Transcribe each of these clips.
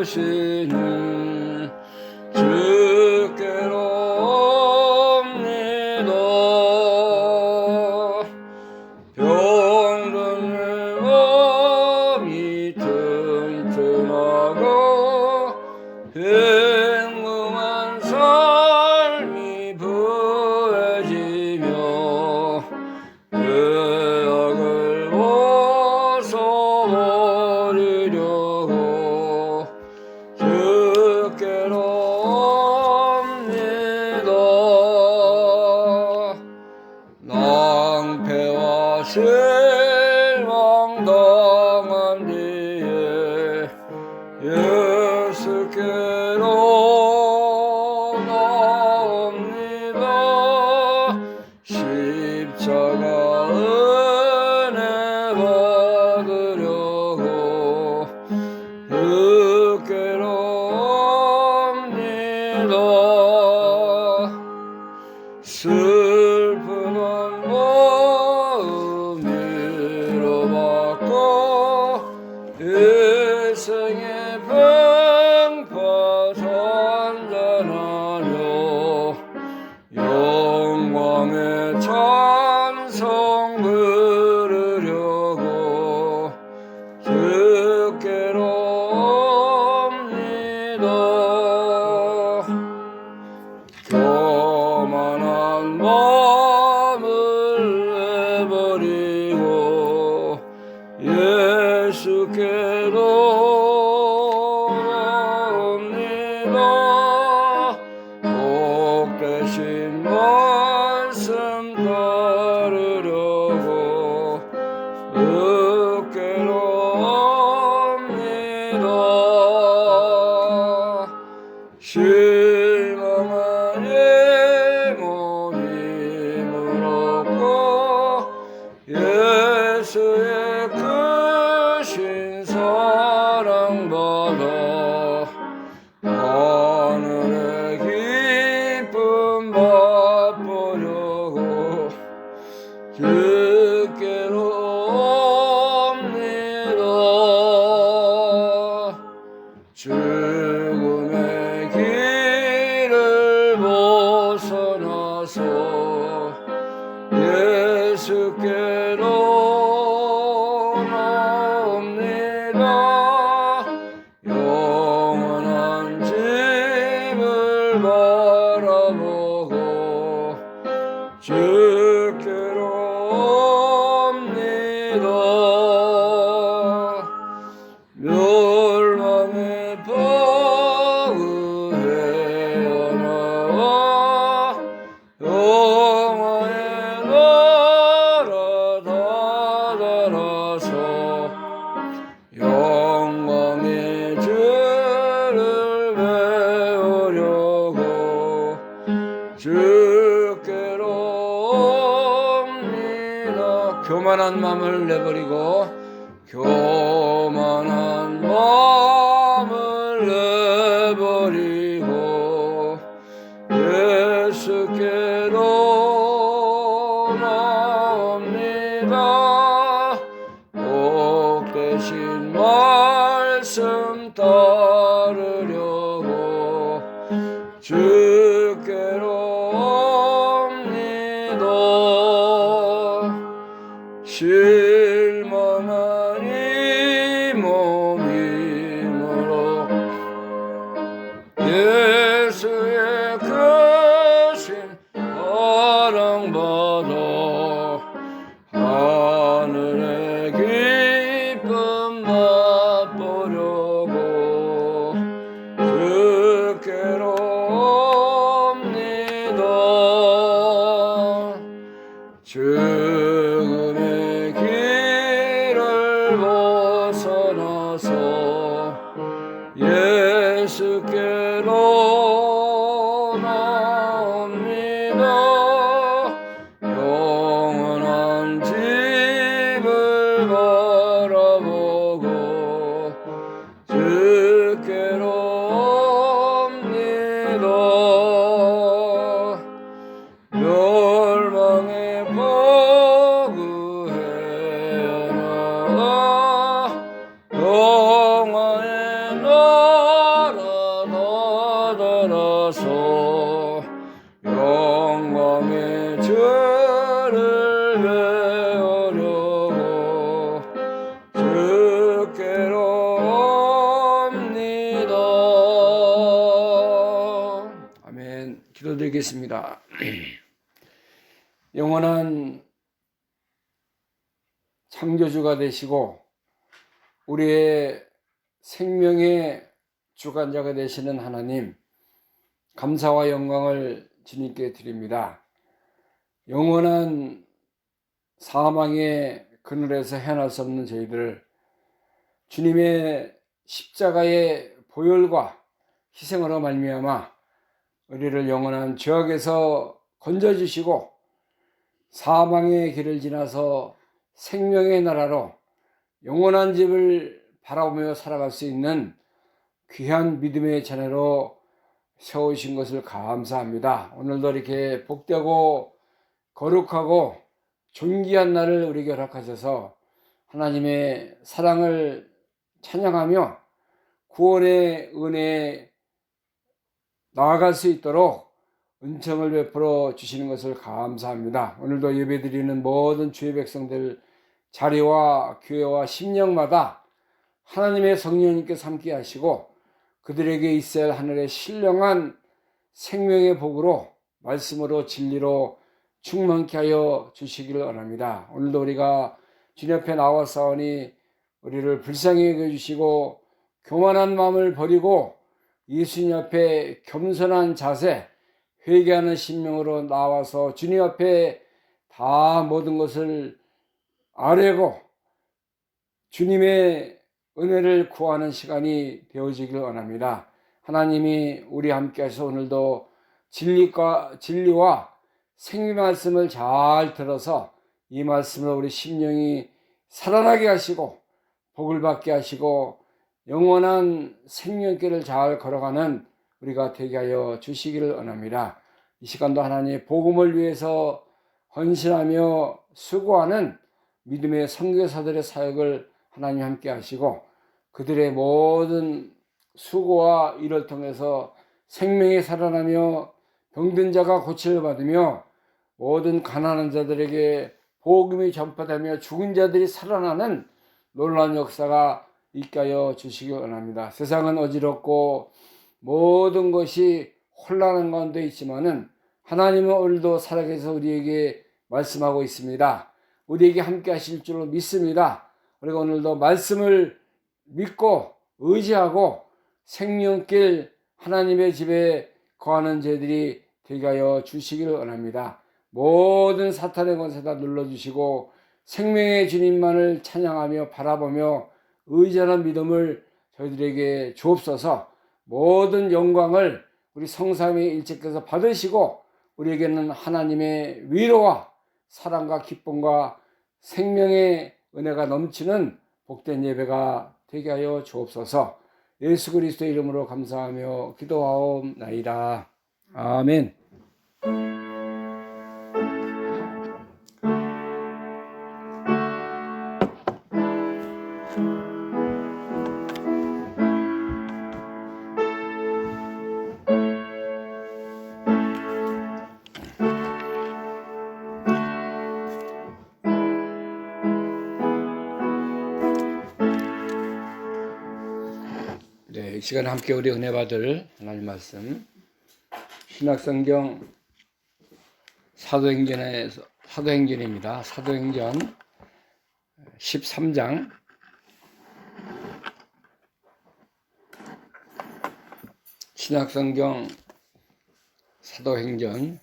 주시는 주께로 옵니다. 병든 몸이 튼튼하고 평범한 삶이 부해지며 죄악을 벗어버리려고 주께로 옵니다. 낭패와 실망 당한 뒤에 예수께로 나옵니다. 십자가 은혜 받으려고 주께로 옵니다. 슬픈 마음 위로받고 일생의 병파 선전하며 영광의 찬송 부르려고 주께로 옵니다. 교만한 마음을 내버리고 예수께로 나옵니다. 복되신 말씀 따르려고 주께로 옵니다. 실망한 몸 힘을 얻고 예수의 크신 사랑 받아 하늘의 기쁨 맛보려고 주께로 옵니다. 죽음의 길을 벗어나서 예수께로 나옵니다. 영원한 집을 바라보고 주께로 옵니다. 멸망의 바위 헤어나와 영화의 나라 다다라서 영광의 주를 배우려고 주께로 옵니다. 교만한 마음을 내버리고 교만한 마음을 내버리고 예수께로 나옵니다. 복되신 말씀 따르려고 주께로 옵니다. 실망한 이 몸 힘으로 예수의 크신 사랑 받아 하늘의 기쁨 맛보려고 주께로 옵니다. 죽음의 길을 벗어나서 예수께로 나옵니다. 영원한 집을 바라보고 주께로 옵니다. 멸망의 버그 헤어나가 영화의 나 기도드리겠습니다. 영원한 창조주가 되시고 우리의 생명의 주관자가 되시는 하나님, 감사와 영광을 주님께 드립니다. 영원한 사망의 그늘에서 헤어날 수 없는 저희들을 주님의 십자가의 보혈과 희생으로 말미암아 우리를 영원한 죄악에서 건져주시고 사망의 길을 지나서 생명의 나라로 영원한 집을 바라보며 살아갈 수 있는 귀한 믿음의 자녀로 세우신 것을 감사합니다. 오늘도 이렇게 복되고 거룩하고 존귀한 날을 우리에게 허락하셔서 하나님의 사랑을 찬양하며 구원의 은혜에 나아갈 수 있도록 은총을 베풀어 주시는 것을 감사합니다. 오늘도 예배드리는 모든 주의 백성들 자리와 교회와 심령마다 하나님의 성령님께서 함께 하시고 그들에게 있어야 할 하늘의 신령한 생명의 복으로 말씀으로 진리로 충만케 하여 주시기를 원합니다. 오늘도 우리가 주님 앞에 나와싸우니 우리를 불쌍히 여겨주시고 교만한 마음을 버리고 예수님 앞에 겸손한 자세, 회개하는 심령으로 나와서 주님 앞에 다 모든 것을 아뢰고 주님의 은혜를 구하는 시간이 되어지길 원합니다. 하나님이 우리 함께 하셔서 오늘도 진리와 생명 말씀을 잘 들어서 이 말씀으로 우리 심령이 살아나게 하시고 복을 받게 하시고 영원한 생명길을 잘 걸어가는 우리가 되게 하여 주시기를 원합니다. 이 시간도 하나님의 복음을 위해서 헌신하며 수고하는 믿음의 선교사들의 사역을 하나님 함께 하시고 그들의 모든 수고와 일을 통해서 생명이 살아나며 병든 자가 고침을 받으며 모든 가난한 자들에게 복음이 전파되며 죽은 자들이 살아나는 놀라운 역사가 있게 하여 주시기 원합니다. 세상은 어지럽고 모든 것이 혼란한 가운데 있지만은 하나님은 오늘도 살아계셔서 우리에게 말씀하고 있습니다. 우리에게 함께 하실 줄로 믿습니다. 우리가 오늘도 말씀을 믿고 의지하고 생명길 하나님의 집에 거하는 저희들이 되게 하여 주시기를 원합니다. 모든 사탄의 권세 다 눌러주시고 생명의 주님만을 찬양하며 바라보며 의지하는 믿음을 저희들에게 주옵소서. 모든 영광을 우리 성삼위 일체께서 받으시고 우리에게는 하나님의 위로와 사랑과 기쁨과 생명의 은혜가 넘치는 복된 예배가 되게 하여 주옵소서. 예수 그리스도의 이름으로 감사하며 기도하옵나이다. 아멘. 이 시간에 함께 우리 은혜 받을 하나님 말씀 신약성경 사도행전입니다. 사도행전 13장 신약성경 사도행전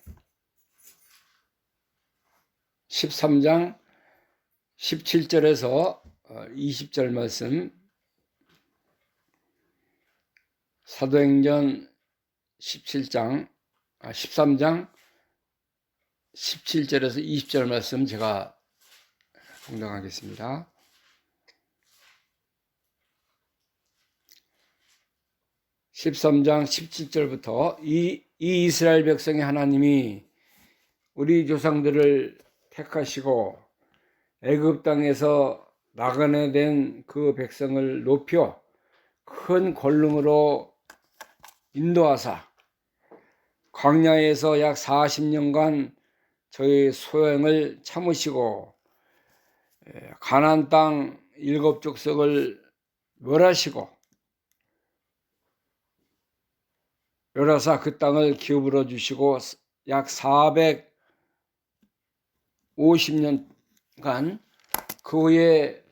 13장 17절에서 20절 말씀 사도행전 13장 17절에서 20절 말씀 제가 봉독하겠습니다. (13장) 17절부터 이 이스라엘 백성의 하나님이 우리 조상들을 택하시고 애굽 땅에서 나그네된 그 백성을 높여 큰 권능으로 인도하사 광야에서 약 40년간 저희 소행을 참으시고 가나안 땅 7 족속을 멸하시고 멸하사 그 땅을 기업으로 주시고 약 450년간 그 후에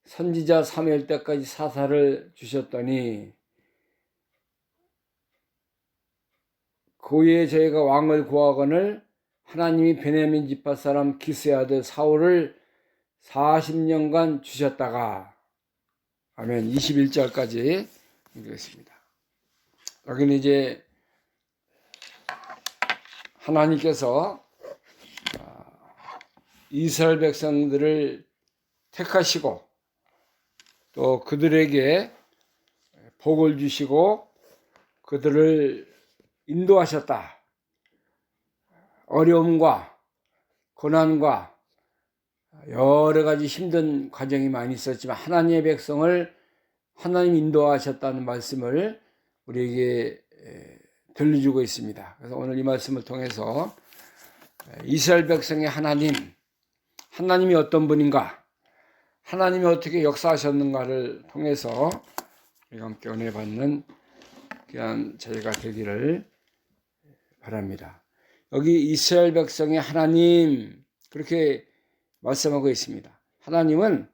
선지자 사무엘 때까지 사사를 주셨더니 그 후에 저희가 왕을 구하거늘 하나님이 베냐민 지파 사람 기스의 아들 사울을 40년간 주셨다가 아멘. 21절까지 읽겠습니다. 여기는 이제 하나님께서 이스라엘 백성들을 택하시고 또 그들에게 복을 주시고 그들을 인도하셨다. 어려움과 고난과 여러 가지 힘든 과정이 많이 있었지만 하나님의 백성을 하나님 인도하셨다는 말씀을 우리에게 들려주고 있습니다. 그래서 오늘 이 말씀을 통해서 이스라엘 백성의 하나님이 어떤 분인가, 하나님이 어떻게 역사하셨는가를 통해서 우리가 함께 은혜 받는 귀한 저희가 되기를 바랍니다. 여기 이스라엘 백성의 하나님 그렇게 말씀하고 있습니다. 하나님은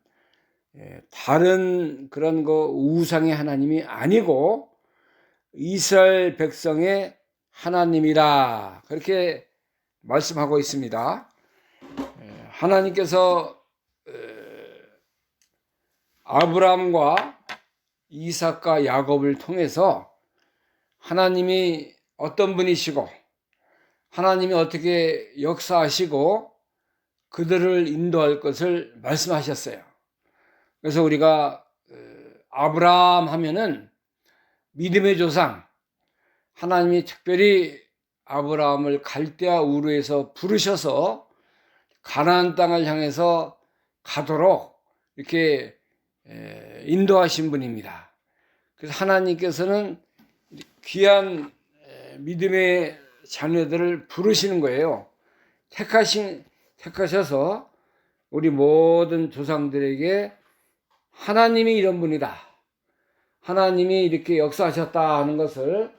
다른 그런 우상의 하나님이 아니고 이스라엘 백성의 하나님이라 그렇게 말씀하고 있습니다. 하나님께서 아브라함과 이삭과 야곱을 통해서 하나님이 어떤 분이시고 하나님이 어떻게 역사하시고 그들을 인도할 것을 말씀하셨어요. 그래서 우리가 아브라함 하면은 믿음의 조상, 하나님이 특별히 아브라함을 갈대아 우르에서 부르셔서 가나안 땅을 향해서 가도록 이렇게 인도하신 분입니다. 그래서 하나님께서는 귀한 믿음의 자녀들을 부르시는 거예요. 택하셔서 우리 모든 조상들에게 하나님이 이런 분이다. 하나님이 이렇게 역사하셨다 하는 것을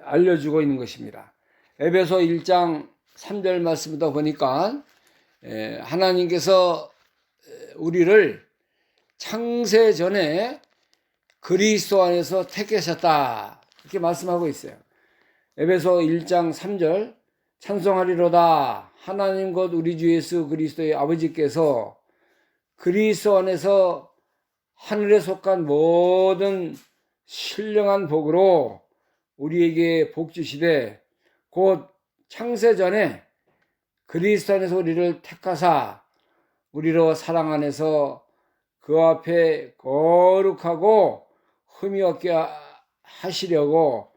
알려주고 있는 것입니다. 에베소 1장 3절 말씀부터 보니까 하나님께서 우리를 창세 전에 그리스도 안에서 택하셨다 이렇게 말씀하고 있어요. 에베소 1장 3절 찬송하리로다 하나님 곧 우리 주 예수 그리스도의 아버지께서 그리스도 안에서 하늘에 속한 모든 신령한 복으로 우리에게 복 주시되 곧 창세 전에 그리스도 안에서 우리를 택하사 우리로 사랑 안에서 그 앞에 거룩하고 흠이 없게 하시려고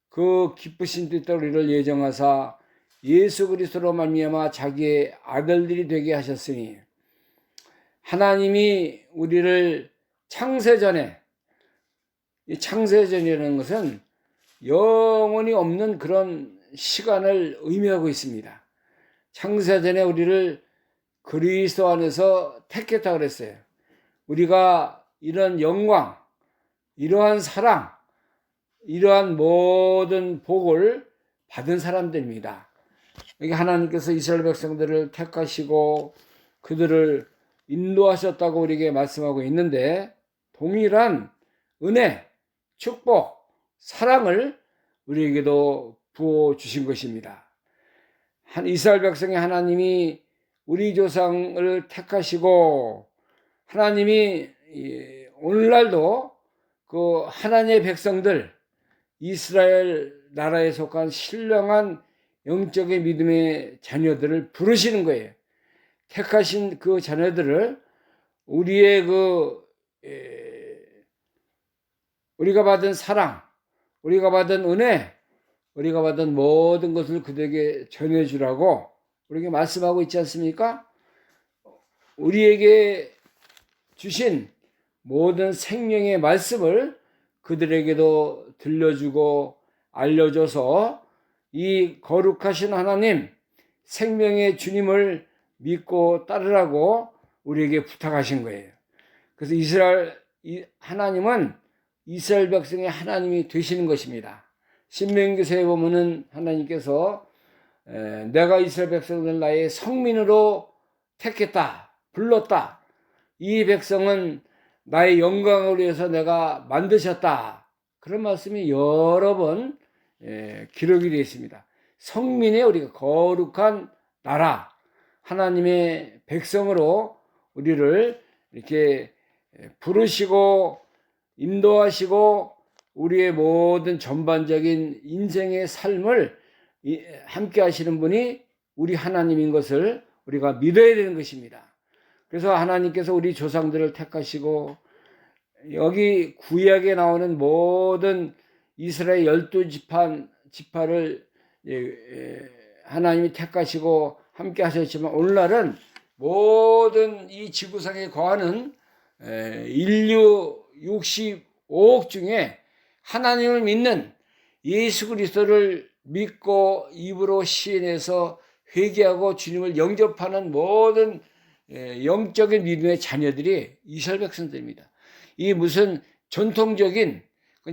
그 기쁘신 뜻대로 우리를 예정하사 예수 그리스도로 말미암아 자기의 아들들이 되게 하셨으니 하나님이 우리를 창세전에, 이 창세전이라는 것은 영원히 없는 그런 시간을 의미하고 있습니다. 창세전에 우리를 그리스도 안에서 택했다 그랬어요. 우리가 이런 영광, 이러한 사랑, 이러한 모든 복을 받은 사람들입니다. 여기 하나님께서 이스라엘 백성들을 택하시고 그들을 인도하셨다고 우리에게 말씀하고 있는데 동일한 은혜, 축복, 사랑을 우리에게도 부어주신 것입니다. 이스라엘 백성의 하나님이 우리 조상을 택하시고 하나님이 오늘날도 그 하나님의 백성들 이스라엘 나라에 속한 신령한 영적인 믿음의 자녀들을 부르시는 거예요. 택하신 그 자녀들을 우리의 우리가 받은 사랑, 우리가 받은 은혜, 우리가 받은 모든 것을 그들에게 전해주라고 우리에게 말씀하고 있지 않습니까? 우리에게 주신 모든 생명의 말씀을 그들에게도 들려주고 알려줘서 이 거룩하신 하나님, 생명의 주님을 믿고 따르라고 우리에게 부탁하신 거예요. 그래서 하나님은 이스라엘 백성의 하나님이 되시는 것입니다. 신명기서에 보면은 하나님께서 내가 이스라엘 백성을 나의 성민으로 택했다, 불렀다. 이 백성은 나의 영광을 위해서 내가 만드셨다. 그런 말씀이 여러 번 기록이 되어 있습니다. 성민의 우리가 거룩한 나라, 하나님의 백성으로 우리를 이렇게 부르시고 인도하시고 우리의 모든 전반적인 인생의 삶을 함께 하시는 분이 우리 하나님인 것을 우리가 믿어야 되는 것입니다. 그래서 하나님께서 우리 조상들을 택하시고 여기 구약에 나오는 모든 이스라엘 12지파를 하나님이 택하시고 함께 하셨지만 오늘날은 모든 이 지구상에 거하는 인류 65억 중에 하나님을 믿는 예수 그리스도를 믿고 입으로 시인해서 회개하고 주님을 영접하는 모든 영적인 믿음의 자녀들이 이스라엘 백성들입니다. 이 무슨 전통적인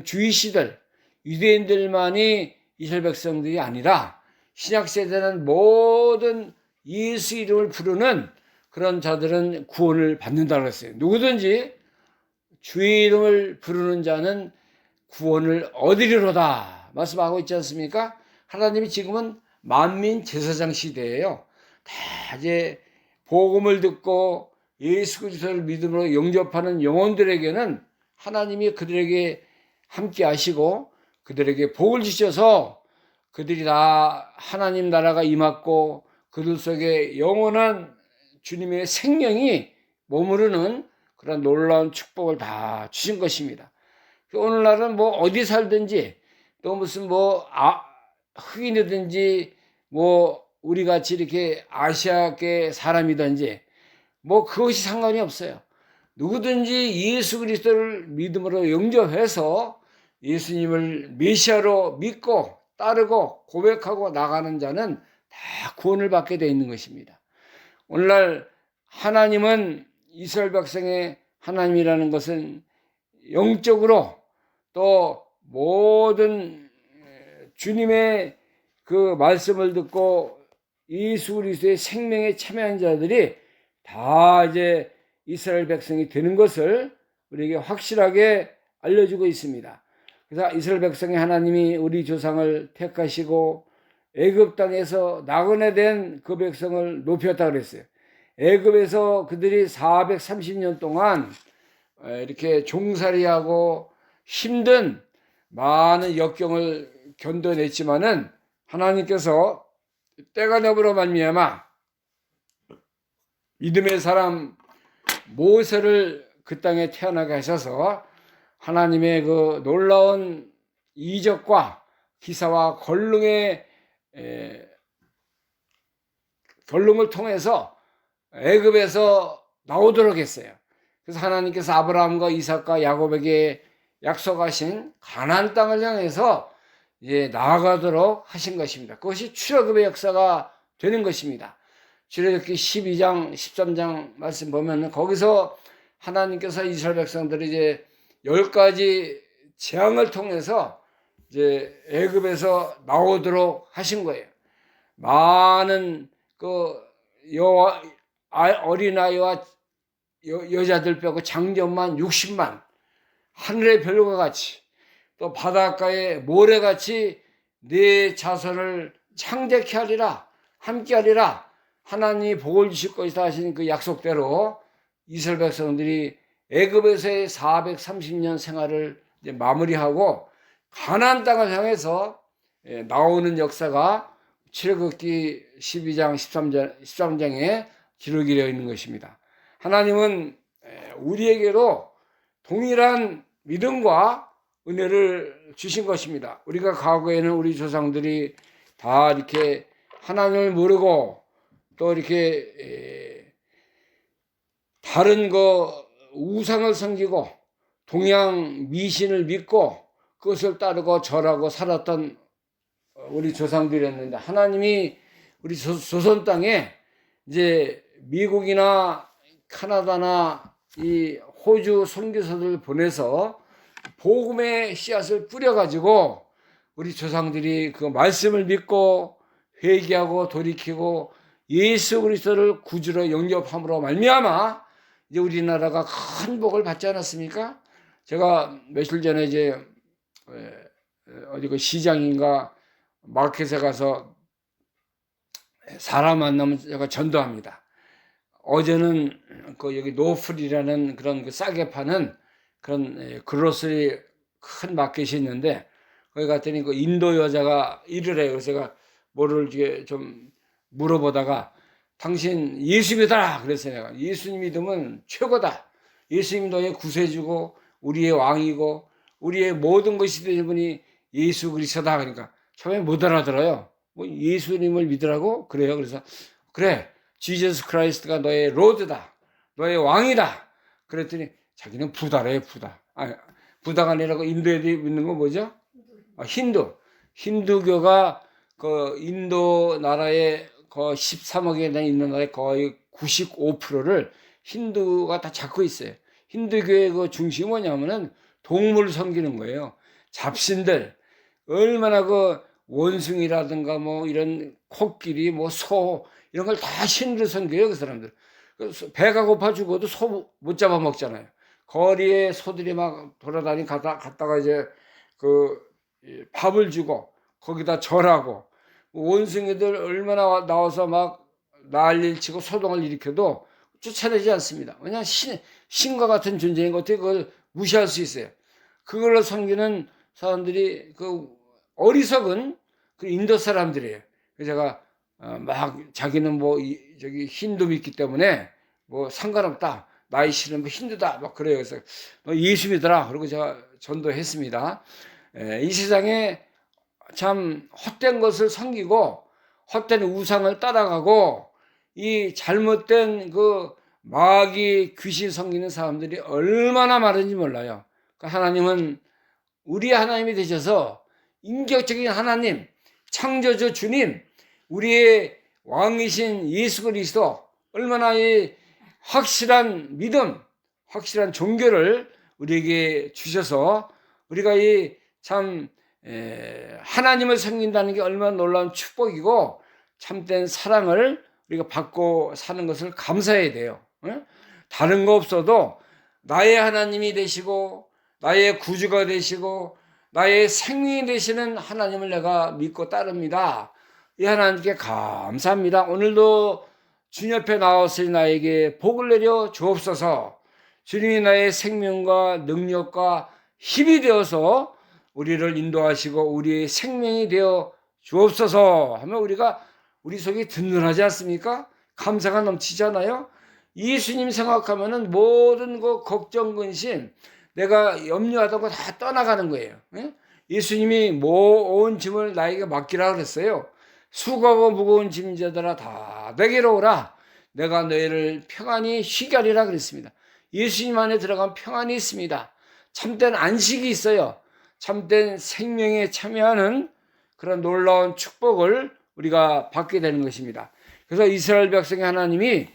주이시들, 유대인들만이 이스라엘 백성들이 아니라 신약세대는 모든 예수 이름을 부르는 그런 자들은 구원을 받는다고 했어요. 누구든지 주의 이름을 부르는 자는 구원을 얻으리로다 말씀하고 있지 않습니까? 하나님이 지금은 만민 제사장 시대예요. 다 이제 복음을 듣고 예수 그리스도를 믿음으로 영접하는 영혼들에게는 하나님이 그들에게 함께 하시고 그들에게 복을 주셔서 그들이 다 하나님 나라가 임했고 그들 속에 영원한 주님의 생명이 머무르는 그런 놀라운 축복을 다 주신 것입니다. 오늘날은 뭐 어디 살든지 또 무슨 흑인이든지 우리 같이 이렇게 아시아계 사람이든지 그것이 상관이 없어요. 누구든지 예수 그리스도를 믿음으로 영접해서 예수님을 메시아로 믿고 따르고 고백하고 나가는 자는 다 구원을 받게 되어 있는 것입니다. 오늘날 하나님은 이스라엘 백성의 하나님이라는 것은 영적으로 또 모든 주님의 그 말씀을 듣고 예수 그리스도의 생명에 참여한 자들이 다 이제 이스라엘 백성이 되는 것을 우리에게 확실하게 알려주고 있습니다. 그래서 이스라엘 백성의 하나님이 우리 조상을 택하시고 애굽 땅에서 나그네 된 그 백성을 높였다 그랬어요. 애굽에서 그들이 430년 동안 이렇게 종살이하고 힘든 많은 역경을 견뎌냈지만은 하나님께서 때가 되므로 말미암아 믿음의 사람 모세를 그 땅에 태어나게 하셔서 하나님의 그 놀라운 이적과 기사와 권능을 통해서 애굽에서 나오도록 했어요. 그래서 하나님께서 아브라함과 이삭과 야곱에게 약속하신 가나안 땅을 향해서 이제 나아가도록 하신 것입니다. 그것이 출애굽의 역사가 되는 것입니다. 출애굽기 12장, 13장 말씀 보면 거기서 하나님께서 이스라엘 백성들이 이제 10가지 재앙을 통해서 이제 애굽에서 나오도록 하신 거예요. 많은 어린아이와 여자들 빼고 장정만 60만, 하늘의 별과 같이 또 바닷가의 모래같이 네 자손을 창대케 하리라, 함께 하리라, 하나님이 복을 주실 것이다 하신 그 약속대로 이스라엘 백성들이 애굽에서의 430년 생활을 이제 마무리하고 가나안 땅을 향해서 나오는 역사가 출애굽기 12장, 13장에 기록이 되어 있는 것입니다. 하나님은 우리에게로 동일한 믿음과 은혜를 주신 것입니다. 우리가 과거에는 우리 조상들이 다 이렇게 하나님을 모르고 또 이렇게 다른 우상을 섬기고 동양 미신을 믿고 그것을 따르고 절하고 살았던 우리 조상들이었는데 하나님이 우리 조선 땅에 이제 미국이나 카나다나 이 호주 선교사들 보내서 복음의 씨앗을 뿌려가지고 우리 조상들이 그 말씀을 믿고 회개하고 돌이키고 예수 그리스도를 구주로 영접함으로 말미암아 이제 우리나라가 큰 복을 받지 않았습니까? 제가 며칠 전에 이제 어디 그 시장인가 마켓에 가서 사람 만나면 제가 전도합니다. 어제는 그 여기 노플이라는 그런 그 싸게 파는 그런 그로서리 큰 마켓이 있는데 거기 갔더니 그 인도 여자가 일을 해요. 그래서 제가 뭐를 이렇게 좀 물어보다가 당신 예수 믿어라 그랬어요. 내가 예수 믿으면 최고다. 예수님 너의 구세주고 우리의 왕이고 우리의 모든 것이 되는 분이 예수 그리스도다. 그러니까 처음에 못 알아들어요. 뭐 예수님을 믿으라고 그래요. 그래서 그래 지저스 크라이스트가 너의 로드다. 너의 왕이다. 그랬더니 자기는 부다래요. 부다. 아니, 부다가 아니라 인도에 믿는 거 뭐죠? 힌두. 힌두교가 그 인도 나라의 그 13억에 있는 나라의 거의 95%를 힌두가 다 잡고 있어요. 힌두교의 그 중심이 뭐냐면은 동물 섬기는 거예요. 잡신들. 얼마나 그 원숭이라든가 뭐 이런 코끼리 뭐 소 이런 걸 다 신으로 섬겨요. 그 사람들. 배가 고파 죽어도 소 못 잡아먹잖아요. 거리에 소들이 막 갔다가 이제 그 밥을 주고 거기다 절하고 원숭이들 얼마나 나와서 막 난리를 치고 소동을 일으켜도 쫓아내지 않습니다. 왜냐하면 신과 같은 존재인 것 같아요. 그걸 무시할 수 있어요. 그걸로 섬기는 사람들이 그 어리석은 그 인도 사람들이에요. 그래서 제가 막 자기는 뭐 저기 힌두 믿기 때문에 뭐 상관없다. 나이 씨는 뭐 힌두다. 막 그래요. 그래서 너 예수 믿어라. 그리고 제가 전도했습니다. 이 세상에 참 헛된 것을 섬기고 헛된 우상을 따라가고 이 잘못된 그 마귀 귀신 섬기는 사람들이 얼마나 많은지 몰라요. 그러니까 하나님은 우리 하나님이 되셔서 인격적인 하나님, 창조주 주님, 우리의 왕이신 예수 그리스도 얼마나 이 확실한 믿음, 확실한 종교를 우리에게 주셔서 우리가 이 참 하나님을 섬긴다는 게 얼마나 놀라운 축복이고 참된 사랑을 우리가 받고 사는 것을 감사해야 돼요. 다른 거 없어도 나의 하나님이 되시고 나의 구주가 되시고 나의 생명이 되시는 하나님을 내가 믿고 따릅니다. 이 하나님께 감사합니다. 오늘도 주님 옆에 나왔으니 나에게 복을 내려 주옵소서. 주님이 나의 생명과 능력과 힘이 되어서 우리를 인도하시고 우리의 생명이 되어 주옵소서 하면 우리가 우리 속이 든든하지 않습니까? 감사가 넘치잖아요. 예수님 생각하면은 모든 그 걱정 근심 내가 염려하던 거 다 떠나가는 거예요. 예수님이 온 짐을 나에게 맡기라 그랬어요. 수고하고 무거운 짐자들아 다 내게로 오라. 내가 너희를 평안히 쉬게 하리라 그랬습니다. 예수님 안에 들어가면 평안이 있습니다. 참된 안식이 있어요. 참된 생명에 참여하는 그런 놀라운 축복을 우리가 받게 되는 것입니다. 그래서 이스라엘 백성의 하나님이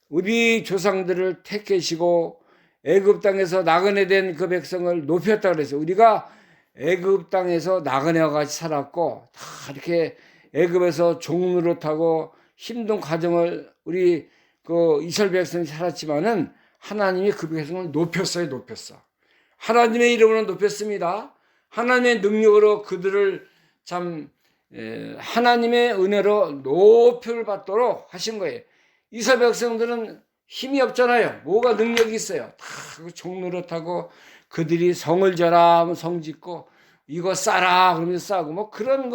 우리 조상들을 택하시고 애굽 땅에서 나그네 된 그 백성을 높였다 그랬어요. 우리가 애굽 땅에서 나그네와 같이 살았고 다 이렇게 애굽에서 종로로 타고 힘든 과정을 우리 그 이스라엘 백성이 살았지만은 하나님이 그 백성을 높였어요. 하나님의 이름으로 높였습니다. 하나님의 능력으로 그들을 참 하나님의 은혜로 높임을 받도록 하신 거예요. 이스라엘 백성들은 힘이 없잖아요. 뭐가 능력이 있어요. 다 종로로 타고 그들이 성을 져라 하면 성 짓고 이거 싸라 그러면 싸고 뭐 그런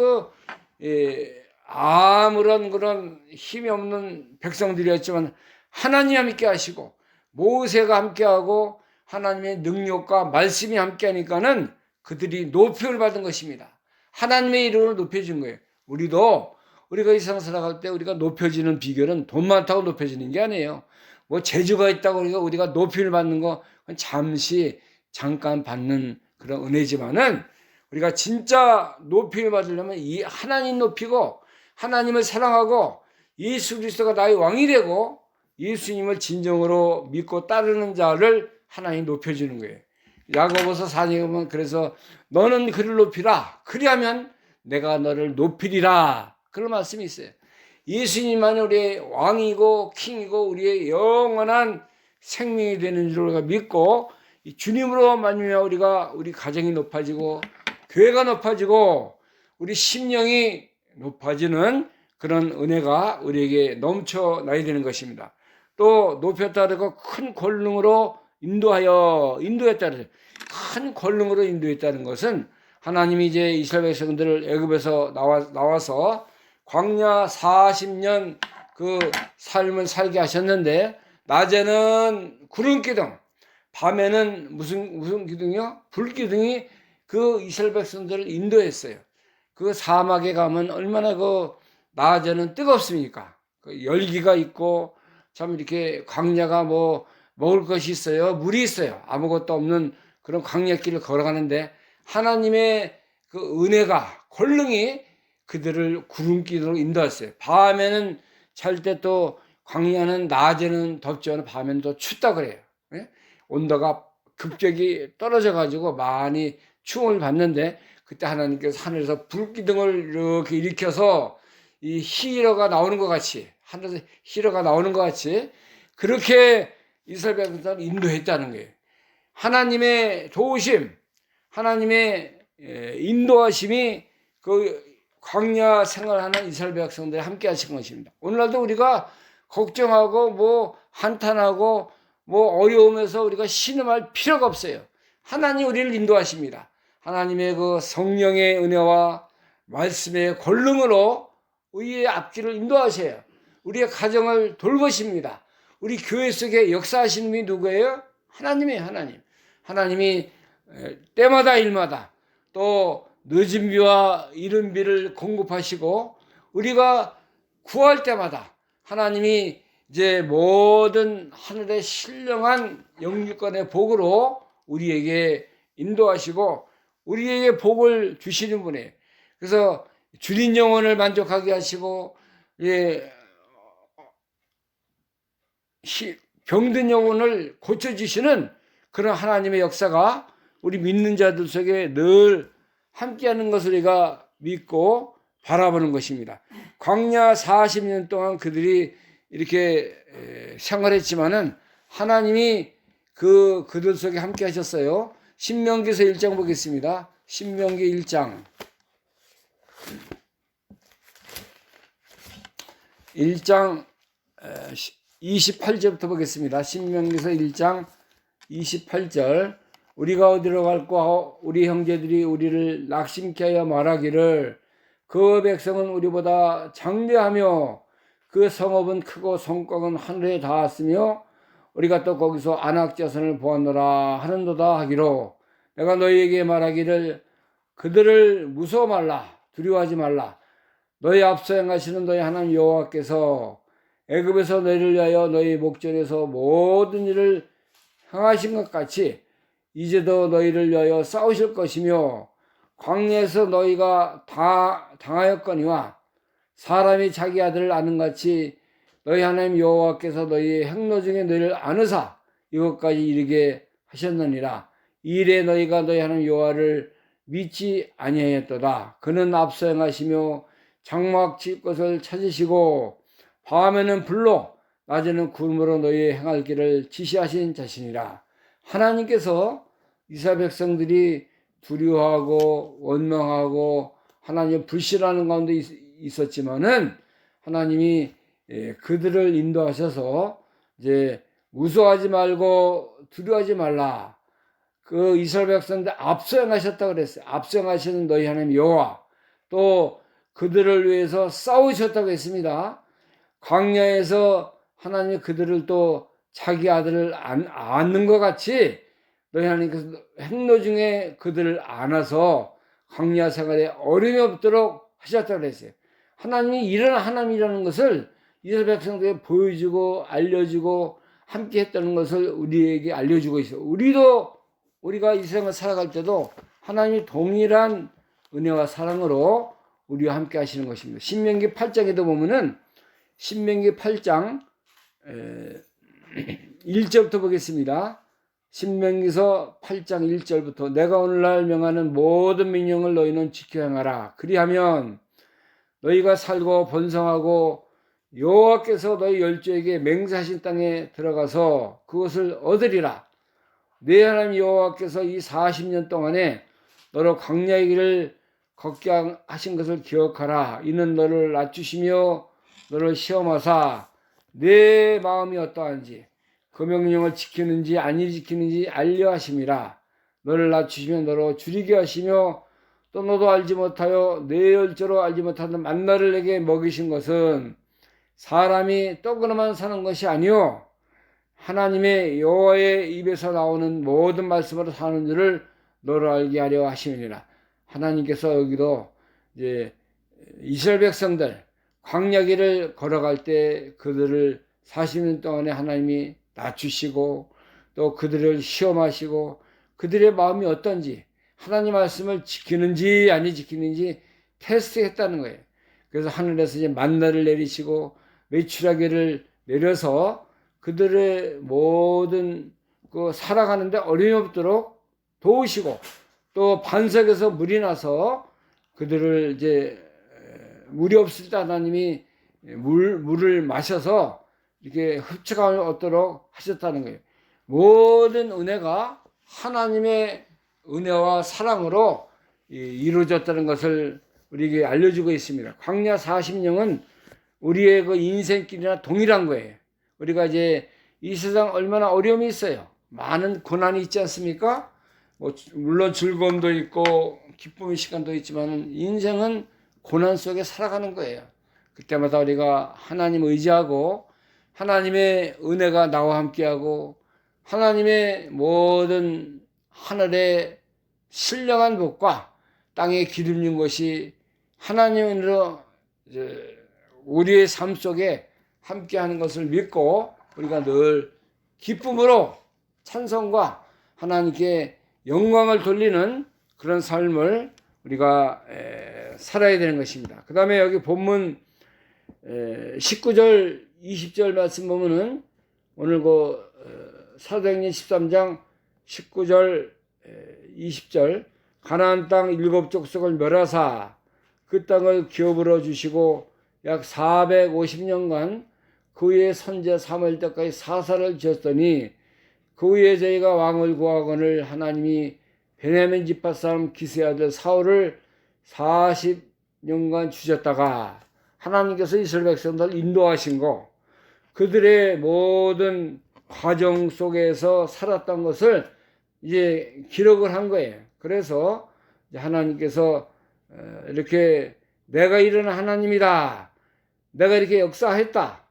아무런 그런 힘이 없는 백성들이었지만 하나님이 함께 하시고 모세가 함께하고 하나님의 능력과 말씀이 함께하니까는 그들이 높임을 받은 것입니다. 하나님의 이름을 높여준 거예요. 우리가 이 세상 살아갈 때 우리가 높여지는 비결은 돈 많다고 높여지는 게 아니에요. 뭐 재주가 있다고 우리가 높임을 받는 거 잠깐 받는 그런 은혜지만은 우리가 진짜 높임을 받으려면 이 하나님 높이고 하나님을 사랑하고 예수 그리스도가 나의 왕이 되고 예수님을 진정으로 믿고 따르는 자를 하나님 높여주는 거예요. 야고보서 4장에 보면 그래서 너는 그를 높이라. 그리하면 내가 너를 높이리라. 그런 말씀이 있어요. 예수님만이 우리의 왕이고 킹이고 우리의 영원한 생명이 되는 줄 우리가 믿고 주님으로 말미암아 우리가 우리 가정이 높아지고 교회가 높아지고 우리 심령이 높아지는 그런 은혜가 우리에게 넘쳐나야 되는 것입니다. 또 높였다 그러고 큰 권능으로 인도했다는 큰 권능으로 인도했다는 것은 하나님이 이제 이스라엘 백성들을 애굽에서 나와서 광야 40년 그 삶을 살게 하셨는데 낮에는 구름 기둥, 밤에는 무슨 기둥이요? 불 기둥이 그 이스라엘 백성들을 인도했어요. 그 사막에 가면 얼마나 그 낮에는 뜨겁습니까? 그 열기가 있고 참 이렇게 광야가 뭐 먹을 것이 있어요, 물이 있어요. 아무것도 없는 그런 광야길을 걸어가는데 하나님의 그 은혜가 권능이 그들을 구름기둥으로 인도했어요. 밤에는 잘 때 또 광야는 낮에는 덥지만 밤에는 또 춥다 그래요. 예? 온도가 급격히 떨어져 가지고 많이 추움을 받는데 그때 하나님께서 하늘에서 불기둥을 이렇게 일으켜서 이 히러가 나오는 것 같이 하늘에서 히러가 나오는 것 같이 그렇게 이스라엘 백성들을 인도했다는 거예요. 하나님의 도우심, 하나님의 인도하심이 그 광야 생활하는 이스라엘 백성들이 함께 하신 것입니다. 오늘날도 우리가 걱정하고 뭐 한탄하고 뭐 어려움에서 우리가 신음할 필요가 없어요. 하나님 우리를 인도하십니다. 하나님의 그 성령의 은혜와 말씀의 권능으로 우리의 앞길을 인도하셔요. 우리의 가정을 돌보십니다. 우리 교회 속에 역사하시는 분이 누구예요? 하나님이에요. 하나님. 하나님이 때마다 일마다 또 늦은 비와 이른 비를 공급하시고 우리가 구할 때마다 하나님이 이제 모든 하늘의 신령한 영육간의 복으로 우리에게 인도하시고 우리에게 복을 주시는 분이에요. 그래서 주린 영혼을 만족하게 하시고 병든 영혼을 고쳐주시는 그런 하나님의 역사가 우리 믿는 자들 속에 늘 함께하는 것을 우리가 믿고 바라보는 것입니다. 광야 40년 동안 그들이 이렇게 생활했지만은 하나님이 그들 속에 함께 하셨어요. 신명기서 1장 보겠습니다. 신명기 1장 28절부터 보겠습니다. 신명기서 1장 28절 우리가 어디로 갈까 우리 형제들이 우리를 낙심케 하여 말하기를 그 백성은 우리보다 장대하며 그 성읍은 크고 성곽은 하늘에 닿았으며 우리가 또 거기서 안악자손을 보았노라 하는도다 하기로 내가 너희에게 말하기를 그들을 무서워 말라 두려워하지 말라 너희 앞서 행하시는 너희 하나님 여호와께서 애굽에서 너희를 위하여 너희 목전에서 모든 일을 행하신 것 같이 이제도 너희를 위하여 싸우실 것이며 광야에서 너희가 다 당하였거니와 사람이 자기 아들을 아는 같이 너희 하나님 여호와께서 너희의 행로 중에 너희를 아느사 이것까지 이르게 하셨느니라. 이래 너희가 너희 하나님 여호와를 믿지 아니하였도다. 그는 앞서 행하시며 장막 칠 것을 찾으시고 밤에는 불로 낮에는 구름으로 너희의 행할 길을 지시하신 자신이라. 하나님께서 이스라엘 백성들이 두려워하고 원망하고 하나님 불신하는 가운데 있었지만은 하나님이 그들을 인도하셔서 이제 무서워하지 말고 두려워하지 말라. 그 이스라엘 백성들 앞서 행하셨다고 그랬어요. 앞서 행하시는 너희 하나님 여호와 또 그들을 위해서 싸우셨다고 했습니다. 광야에서 하나님이 그들을 또 자기 아들을 안는 것 같이 너희 하나님께서 행로 중에 그들을 안아서 광야 생활에 어려움이 없도록 하셨다고 그랬어요. 하나님이 이런 하나님이라는 것을 이스라엘 백성들에게 보여주고 알려주고 함께 했다는 것을 우리에게 알려주고 있어요. 우리가 이 세상을 살아갈 때도 하나님이 동일한 은혜와 사랑으로 우리와 함께 하시는 것입니다. 신명기 8장에도 보면은 신명기 8장 1절부터 보겠습니다. 신명기서 8장 1절부터 내가 오늘날 명하는 모든 명령을 너희는 지켜 행하라. 그리하면 너희가 살고 번성하고 여호와께서 너희 열조에게 맹세하신 땅에 들어가서 그것을 얻으리라. 네 하나님 여호와께서 이 40년 동안에 너로 광야의 길을 걷게 하신 것을 기억하라. 이는 너를 낮추시며 너를 시험하사 내 마음이 어떠한지 그 명령을 지키는지 아니 지키는지 알려 하심이라. 너를 낮추시며 너로 줄이게 하시며 또 너도 알지 못하여 내 열조로 알지 못하는 만나를 내게 먹이신 것은 사람이 떡으로만 사는 것이 아니요 하나님의 여호와의 입에서 나오는 모든 말씀으로 사는 줄을 너로 알게 하려 하심이니라. 하나님께서 여기도 이제 이스라엘 백성들 광야길을 걸어갈 때 그들을 40년 동안에 하나님이 낮추시고 또 그들을 시험하시고 그들의 마음이 어떤지 하나님 말씀을 지키는지 아니 지키는지 테스트했다는 거예요. 그래서 하늘에서 이제 만나를 내리시고 메추라기를 내려서 그들의 모든 그 살아가는데 어려움이 없도록 도우시고 또 반석에서 물이 나서 그들을 이제 물이 없을 때 하나님이 물을 마셔서 이렇게 흡수감을 얻도록 하셨다는 거예요. 모든 은혜가 하나님의 은혜와 사랑으로 이루어졌다는 것을 우리에게 알려주고 있습니다. 광야 40년은 우리의 그 인생길이나 동일한 거예요. 우리가 이제 이 세상 얼마나 어려움이 있어요. 많은 고난이 있지 않습니까? 물론 즐거움도 있고 기쁨의 시간도 있지만 인생은 고난 속에 살아가는 거예요. 그때마다 우리가 하나님 의지하고 하나님의 은혜가 나와 함께하고 하나님의 모든 하늘의 신령한 복과 땅에 기름진 것이 하나님으로 우리의 삶 속에 함께하는 것을 믿고 우리가 늘 기쁨으로 찬송과 하나님께 영광을 돌리는 그런 삶을 우리가 살아야 되는 것입니다. 그 다음에 여기 본문 19절 20절 말씀 보면은 오늘 사도행전 13장 19절 20절 가나안 땅 7족속을 멸하사 그 땅을 기업으로 주시고 약 450년간 그 위에 선제 사무엘 때까지 사사를 지었더니 그 위에 저희가 왕을 구하거늘 하나님이 베냐민 지파 사람 기스의 아들 사울을 40년간 주셨다가 하나님께서 이스라엘 백성들을 인도하신 거 그들의 모든 과정 속에서 살았던 것을 이제 기록을 한 거예요. 그래서 하나님께서 이렇게 내가 이런 하나님이다. 내가 이렇게 역사했다.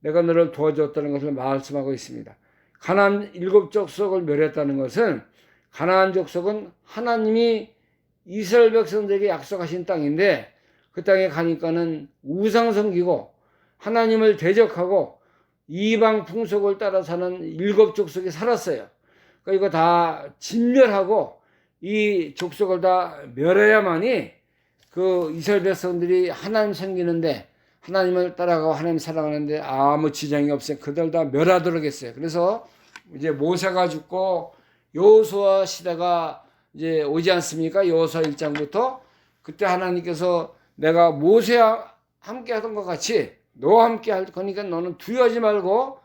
내가 너를 도와줬다는 것을 말씀하고 있습니다. 가나안 7족속을 멸했다는 것은 가나안 족속은 하나님이 이스라엘 백성들에게 약속하신 땅인데 그 땅에 가니까는 우상 섬기고 하나님을 대적하고 이방 풍속을 따라 사는 7족속이 살았어요. 그러니까 이거 다 진멸하고 이 족속을 다 멸해야만이 그 이스라엘 백성들이 하나님 섬기는데 하나님을 따라가고 하나님 사랑하는데 아무 지장이 없어요. 그들 다 멸하도록 했어요. 그래서 이제 모세가 죽고 여호수아 시대가 이제 오지 않습니까? 여호수아 1장부터 그때 하나님께서 내가 모세와 함께 하던 것 같이 너와 함께 할 거니까 너는 두려워하지 말고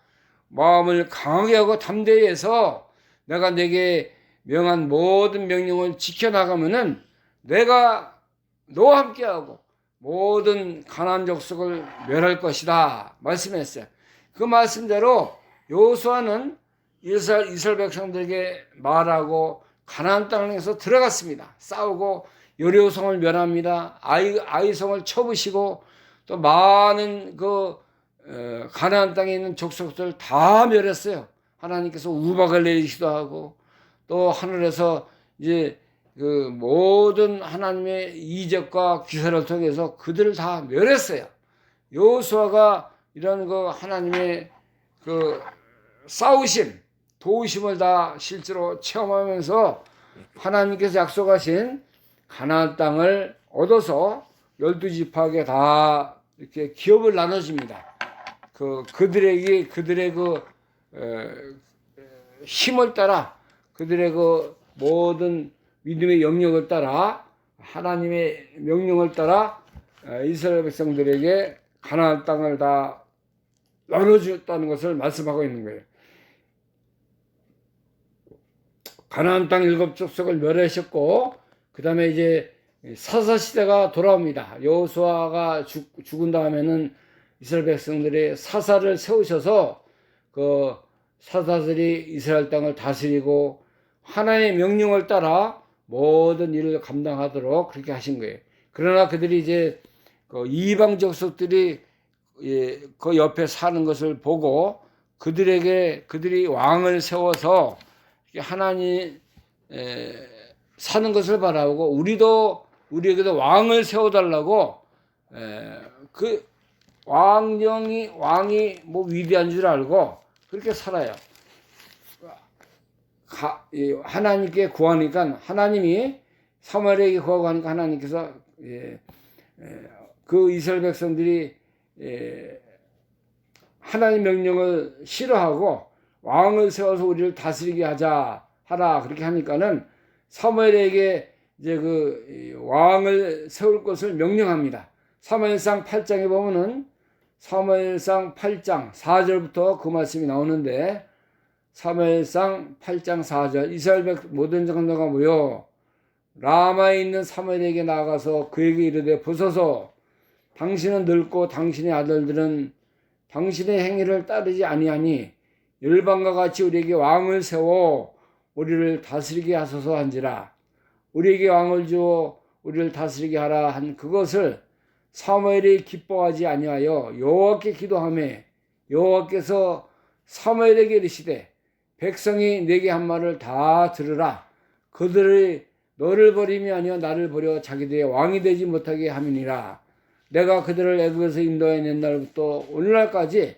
마음을 강하게 하고 담대히 해서 내가 내게 명한 모든 명령을 지켜나가면은 내가 너와 함께하고 모든 가나안 족속을 멸할 것이다 말씀했어요. 그 말씀대로 여호수아는 이스라엘 백성들에게 말하고 가나안 땅에서 들어갔습니다. 싸우고 여리고성을 멸합니다. 아이성을 쳐부시고 또 많은 가나안 땅에 있는 족속들 다 멸했어요. 하나님께서 우박을 내리기도 하고 또 하늘에서 이제 그 모든 하나님의 이적과 기사를 통해서 그들을 다 멸했어요. 여호수아가 이런 하나님의 싸우심, 도우심을 다 실제로 체험하면서 하나님께서 약속하신 가나안 땅을 얻어서 12지파에게 다 이렇게 기업을 나눠줍니다. 그들의 힘을 따라 그들의 그 모든 믿음의 영역을 따라 하나님의 명령을 따라 이스라엘 백성들에게 가나안 땅을 다 나눠주었다는 것을 말씀하고 있는 거예요. 가나안 땅 7족속을 멸하셨고 그 다음에 이제 사사 시대가 돌아옵니다. 여호수아가 죽은 다음에는 이스라엘 백성들이 사사를 세우셔서 그 사사들이 이스라엘 땅을 다스리고 하나님의 명령을 따라 모든 일을 감당하도록 그렇게 하신 거예요. 그러나 그들이 이제 그 이방 족속들이 그 옆에 사는 것을 보고 그들이 왕을 세워서 하나님 사는 것을 바라고 우리에게도 왕을 세워달라고 그 왕이 뭐 위대한 줄 알고 그렇게 살아요. 하나님께 구하니까 하나님이 사무엘에게 구하고 하니까 하나님께서 그 이스라엘 백성들이 하나님 명령을 싫어하고 왕을 세워서 우리를 다스리게 하라 그렇게 하니까는 사무엘에게 이제 그 왕을 세울 것을 명령합니다. 사무엘상 8장에 보면은 사무엘상 8장 4절부터 그 말씀이 나오는데 사무엘상 8장 4절 이스라엘 모든 장로가 모여 라마에 있는 사무엘에게 나아가서 그에게 이르되 보소서 당신은 늙고 당신의 아들들은 당신의 행위를 따르지 아니하니 열방과 같이 우리에게 왕을 세워 우리를 다스리게 하소서 한지라. 우리에게 왕을 주어 우리를 다스리게 하라 한 그것을 사무엘이 기뻐하지 아니하여 여호와께 기도하며 여호와께서 사무엘에게 이르시되 백성이 내게 한 말을 다 들으라. 그들이 너를 버림이 아니여 나를 버려 자기들의 왕이 되지 못하게 함이니라. 내가 그들을 애굽에서 인도해 낸 날부터 오늘날까지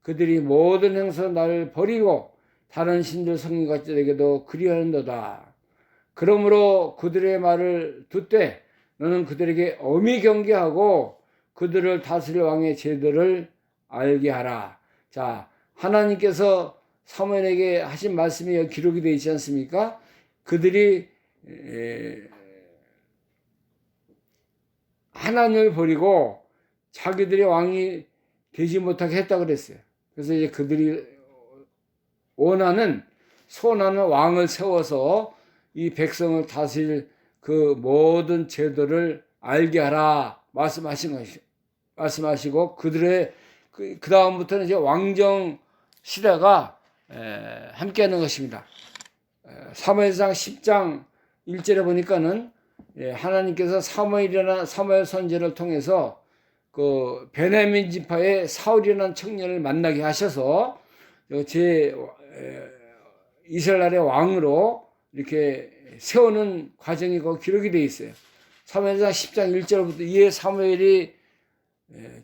그들이 모든 행사로 나를 버리고 다른 신들 성인같이에게도 그리하는도다. 그러므로 그들의 말을 듣되 너는 그들에게 엄히 경계하고 그들을 다스릴 왕의 제도를 알게 하라. 자, 하나님께서 사무엘에게 하신 말씀이 기록이 되어 있지 않습니까? 그들이 하나님을 버리고 자기들의 왕이 되지 못하게 했다고 그랬어요. 그래서 이제 그들이 소원하는 왕을 세워서 이 백성을 다스릴 그 모든 제도를 알게 하라 말씀하시고 그들의 그 다음부터는 이제 왕정 시대가 함께하는 것입니다. 사무엘상 10장 1절에 보니까는 하나님께서 사무엘 선지자를 통해서 그 베냐민 지파의 사울이라는 청년을 만나게 하셔서 이스라엘의 왕으로 이렇게 세우는 과정이 기록이 되어 있어요. 사무엘상 10장 1절부터 이에 사무엘이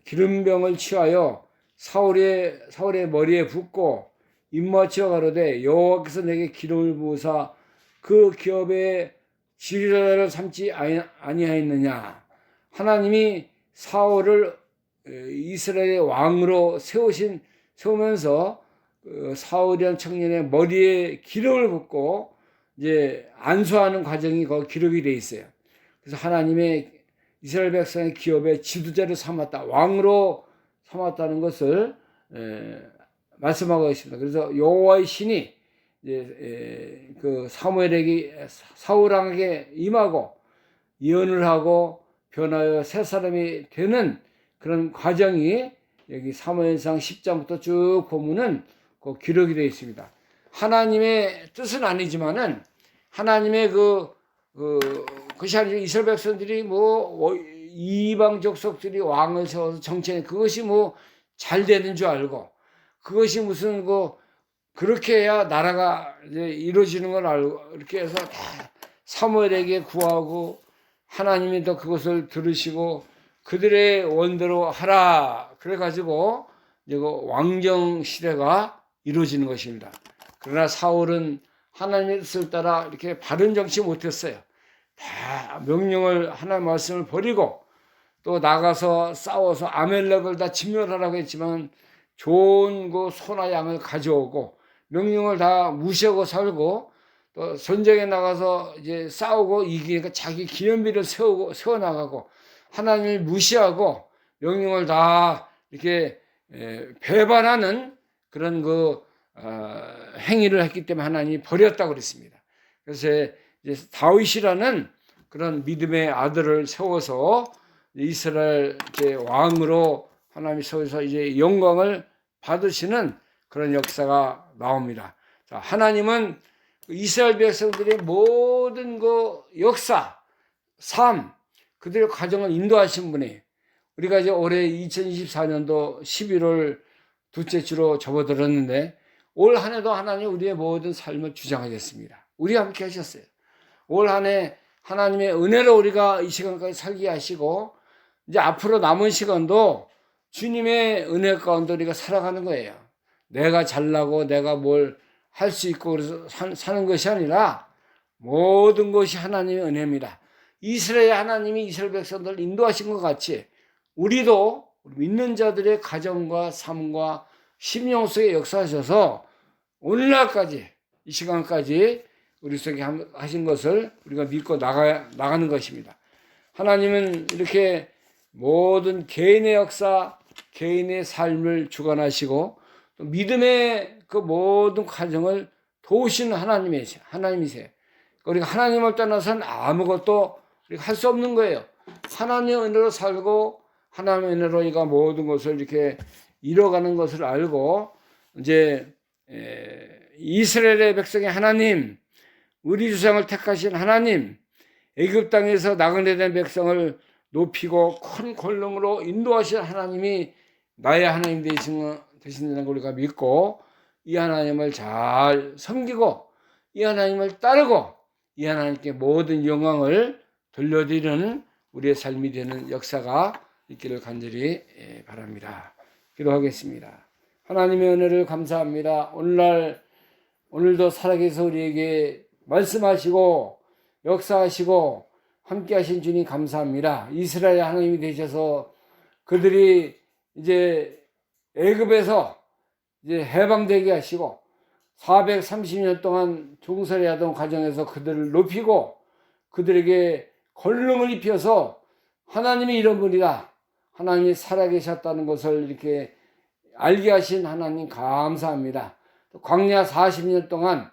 기름병을 취하여 사울의 머리에 붓고 입맞추어 가로되 여호와께서 내게 기름을 부으사 그 기업에 지휘자를 삼지 아니하였느냐. 하나님이 사울을 이스라엘의 왕으로 세우면서 사울이라는 청년의 머리에 기름을 붓고 이제 안수하는 과정이 기록이 되어 있어요. 그래서 하나님의 이스라엘 백성의 기업의 지도자를 삼았다, 왕으로 삼았다는 것을 말씀하고 있습니다. 그래서 여호와의 신이 이제 그 사울 왕에게 임하고 예언을 하고 변하여 새 사람이 되는 그런 과정이 여기 사무엘상 10장부터 쭉 보면은 기록이 되어 있습니다. 하나님의 뜻은 아니지만은 하나님의 그것이 아니라 이스라엘 백성들이 이방 족속들이 왕을 세워서 정치해 그것이 잘 되는 줄 알고 그것이 무슨 그렇게 해야 나라가 이제 이루어지는 걸 알고 이렇게 해서 다 사무엘에게 구하고 하나님이 또 그것을 들으시고 그들의 원대로 하라 그래가지고 이제 왕정 시대가 이루어지는 것입니다. 그러나 사울은 하나님의 뜻을 따라 이렇게 바른 정치 못했어요. 다 명령을 하나님의 말씀을 버리고 또 나가서 싸워서 아멜렉을 다 진멸하라고 했지만 좋은 소나 양을 가져오고 명령을 다 무시하고 살고 또 전쟁에 나가서 이제 싸우고 이기니까 자기 기념비를 세워 나가고 하나님을 무시하고 명령을 다 이렇게 배반하는 그런 행위를 했기 때문에 하나님이 버렸다고 그랬습니다. 그래서 이제 다윗이라는 그런 믿음의 아들을 세워서 이스라엘 왕으로 하나님이 세워서 이제 영광을 받으시는 그런 역사가 나옵니다. 자, 하나님은 이스라엘 백성들의 모든 역사, 삶, 그들의 과정을 인도하신 분이, 우리가 이제 올해 2024년도 11월 둘째 주로 접어들었는데 올 한 해도 하나님 우리의 모든 삶을 주장하셨습니다. 우리와 함께 하셨어요. 올 한 해 하나님의 은혜로 우리가 이 시간까지 살게 하시고 이제 앞으로 남은 시간도 주님의 은혜 가운데 우리가 살아가는 거예요. 내가 잘나고 내가 뭘 할 수 있고 그래서 사는 것이 아니라 모든 것이 하나님의 은혜입니다. 이스라엘 하나님이 이스라엘 백성들을 인도하신 것 같이 우리도 믿는 자들의 가정과 삶과 심령 속에 역사하셔서 오늘날까지 이 시간까지 우리 속에 하신 것을 우리가 믿고 나가는 것입니다. 하나님은 이렇게 모든 개인의 역사, 개인의 삶을 주관하시고 또 믿음의 그 모든 과정을 도우시는 하나님이세요. 우리가 하나님을 떠나서는 아무것도 할 수 없는 거예요. 하나님의 은혜로 살고 하나님의 은혜로 우리가 모든 것을 이렇게 이뤄가는 것을 알고 이제 이스라엘의 백성의 하나님, 우리 조상을 택하신 하나님, 애굽 땅에서 나그네 된 백성을 높이고 큰 권능으로 인도하신 하나님이 나의 하나님 되신다는 걸 우리가 믿고 이 하나님을 잘 섬기고 이 하나님을 따르고 이 하나님께 모든 영광을 돌려드리는 우리의 삶이 되는 역사가 있기를 간절히 바랍니다. 기도하겠습니다. 하나님의 은혜를 감사합니다. 오늘도 살아계셔서 우리에게 말씀하시고 역사하시고 함께하신 주님 감사합니다. 이스라엘 하나님이 되셔서 그들이 이제 애굽에서 이제 해방되게 하시고 430년 동안 종살이 하던 과정에서 그들을 높이고 그들에게 권능을 입혀서 하나님이 이런 분이다, 하나님이 살아계셨다는 것을 이렇게 알게 하신 하나님 감사합니다. 광야 40년 동안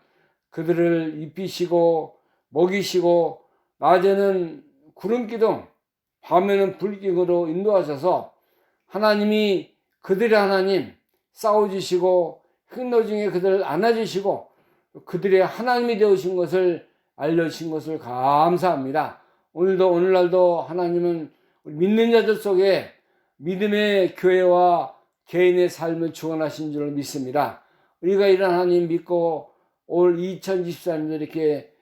그들을 입히시고 먹이시고 낮에는 구름기둥 밤에는 불기둥으로 인도하셔서 하나님이 그들의 하나님 싸워주시고 흑로 중에 그들을 안아주시고 그들의 하나님이 되어신 것을 알려주신 것을 감사합니다. 오늘날도 하나님은 믿는 자들 속에 믿음의 교회와 개인의 삶을 주관하신 줄 믿습니다. 우리가 이런 하나님 믿고 올 2024년도 이렇게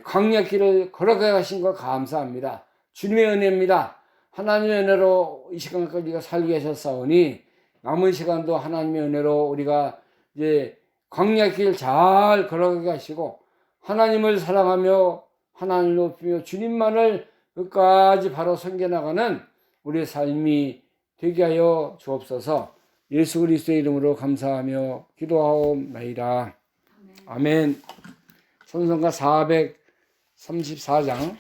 광야길을 걸어가 가신 것 감사합니다. 주님의 은혜입니다. 하나님의 은혜로 이 시간까지 우리가 살게 하셨사오니 남은 시간도 하나님의 은혜로 우리가 이제 광야길 잘 걸어가게 하시고 하나님을 사랑하며 하나님을 높이며 주님만을 끝까지 바로 섬겨나가는 우리의 삶이 되게 하여 주옵소서. 예수 그리스도의 이름으로 감사하며 기도하옵나이다. 아멘. 찬송가 434장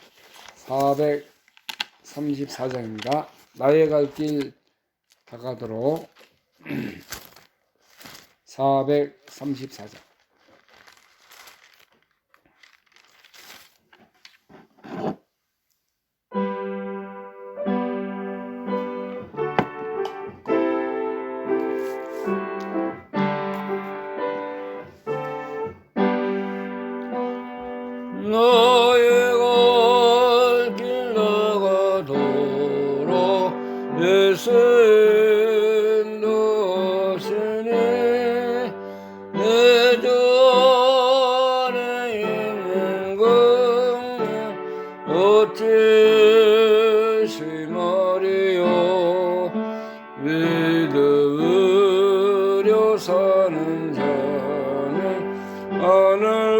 434장입니다. 나의 갈 길 다가도록 434장. 나의 갈 길 다가도록 예수 인도하시니 내 전에 있는 것 어찌 심하리요. 믿으려 사는 자는 하늘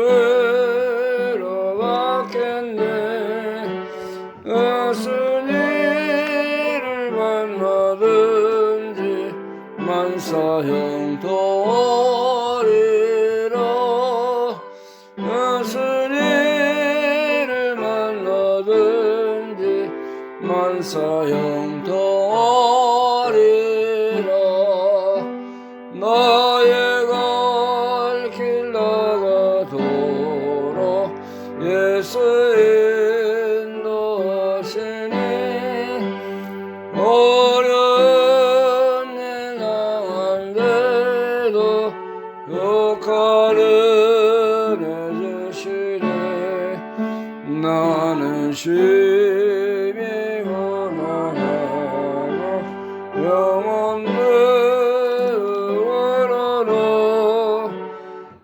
무슨 일을 만나든지 만사형통하리라. 무슨 만사 형통하리라. 나의 갈 길 나가도록 예수 인도하시니 어려운 일 당한데도 욕하는 해주시네. 나는 심히 가난하고 영혼을 원하노.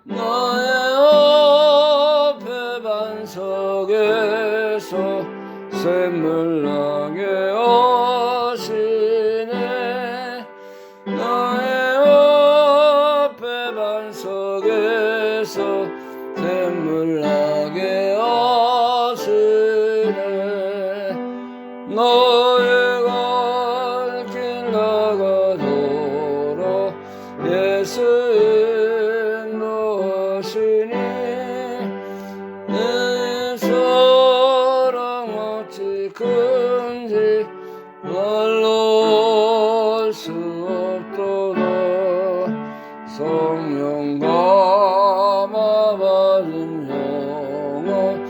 나의 앞에 반석에서 샘물 나게 하시네. 나의 앞에 반석에서 샘물 나게 하시네. 너의 갈 길 나가도록 예수 인도하시니 내 사랑 어찌 큰지 말로 할 수 없도다. 성령 감화받은 영혼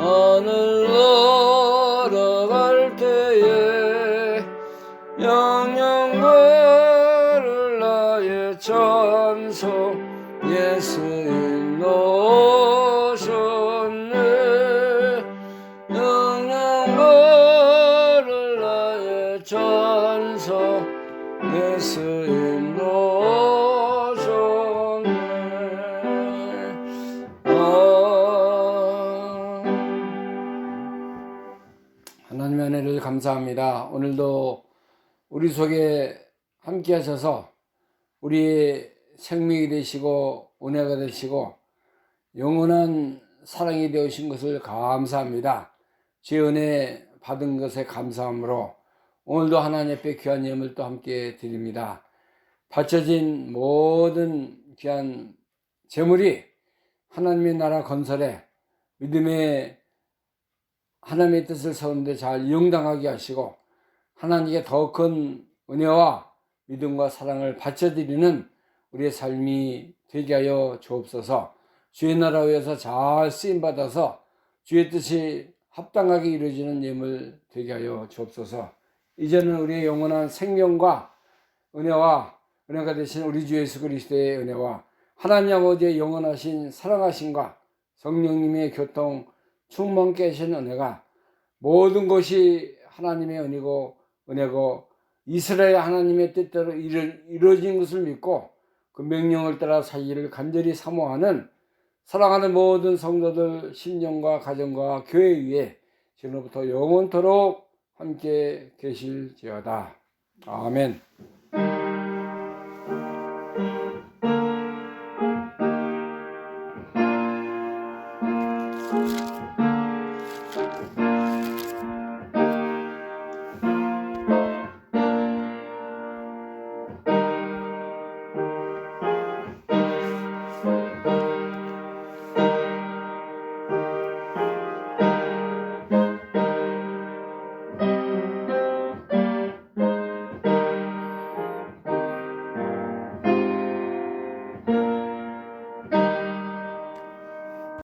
하늘 날아갈 때에 영영 걸을 나의 찬송 예수 인도하셨네. 영영 걸을 나의 찬송 예수 인도하셨네. 하나님의 은혜를 감사합니다. 오늘도 우리 속에 함께 하셔서 우리의 생명이 되시고 은혜가 되시고 영원한 사랑이 되어신 것을 감사합니다. 주의 은혜 받은 것에 감사함으로 오늘도 하나님 앞에 귀한 예물도 함께 드립니다. 바쳐진 모든 귀한 재물이 하나님의 나라 건설에 믿음의 하나님의 뜻을 세우는데 잘 이용당하게 하시고 하나님께 더 큰 은혜와 믿음과 사랑을 바쳐드리는 우리의 삶이 되게 하여 주옵소서. 주의 나라 위해서 잘 쓰임받아서 주의 뜻이 합당하게 이루어지는 예물 되게 하여 주옵소서. 이제는 우리의 영원한 생명과 은혜가 되신 우리 주 예수 그리스도의 은혜와 하나님 아버지의 영원하신 사랑하심과 성령님의 교통 충만케 하신 은혜가 모든 것이 하나님의 은혜고 이스라엘 하나님의 뜻대로 이루어진 것을 믿고 그 명령을 따라 살기를 간절히 사모하는 사랑하는 모든 성도들 심령과 가정과 교회 위에 지금부터 영원토록 함께 계실지어다. 아멘.